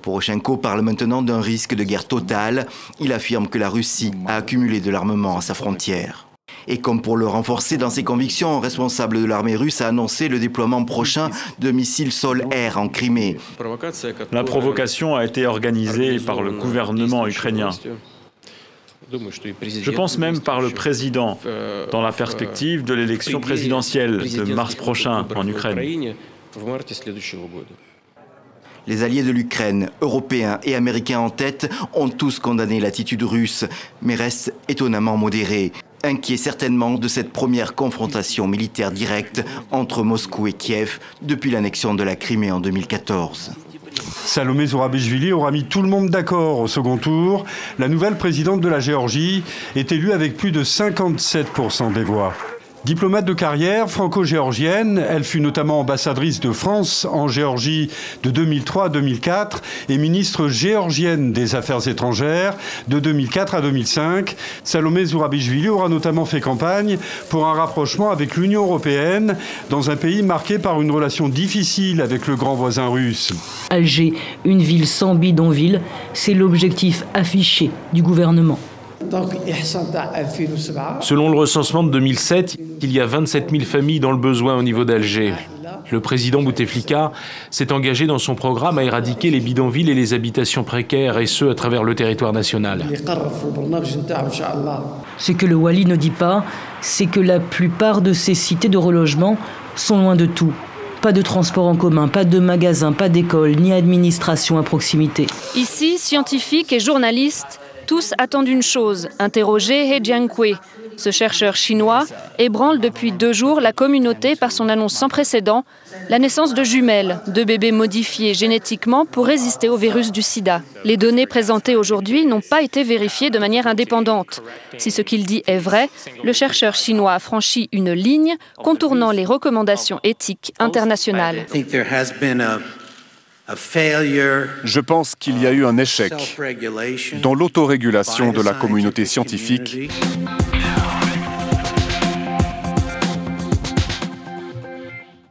Porochenko parle maintenant d'un risque de guerre totale. Il affirme que la Russie a accumulé de l'armement à sa frontière. Et comme pour le renforcer dans ses convictions, un responsable de l'armée russe a annoncé le déploiement prochain de missiles sol-air en Crimée. La provocation a été organisée par le gouvernement ukrainien. Je pense même par le président, dans la perspective de l'élection présidentielle de mars prochain en Ukraine. Les alliés de l'Ukraine, européens et américains en tête, ont tous condamné l'attitude russe, mais restent étonnamment modérés, inquiets certainement de cette première confrontation militaire directe entre Moscou et Kiev depuis l'annexion de la Crimée en 2014. Salomé Zourabichvili aura mis tout le monde d'accord au second tour. La nouvelle présidente de la Géorgie est élue avec plus de 57% des voix. Diplomate de carrière franco-géorgienne, elle fut notamment ambassadrice de France en Géorgie de 2003 à 2004 et ministre géorgienne des Affaires étrangères de 2004 à 2005. Salomé Zourabichvili aura notamment fait campagne pour un rapprochement avec l'Union européenne dans un pays marqué par une relation difficile avec le grand voisin russe. Alger, une ville sans bidonville, c'est l'objectif affiché du gouvernement. Selon le recensement de 2007, il y a 27 000 familles dans le besoin au niveau d'Alger. Le président Bouteflika s'est engagé dans son programme à éradiquer les bidonvilles et les habitations précaires, et ce, à travers le territoire national. Ce que le Wali ne dit pas, c'est que la plupart de ces cités de relogement sont loin de tout. Pas de transport en commun, pas de magasins, pas d'école, ni administration à proximité. Ici, scientifiques et journalistes, tous attendent une chose, interroger He Jiankui. Ce chercheur chinois ébranle depuis 2 jours la communauté par son annonce sans précédent, la naissance de jumelles, 2 bébés modifiés génétiquement pour résister au virus du sida. Les données présentées aujourd'hui n'ont pas été vérifiées de manière indépendante. Si ce qu'il dit est vrai, le chercheur chinois a franchi une ligne contournant les recommandations éthiques internationales. Je pense qu'il y a eu un échec dans l'autorégulation de la communauté scientifique.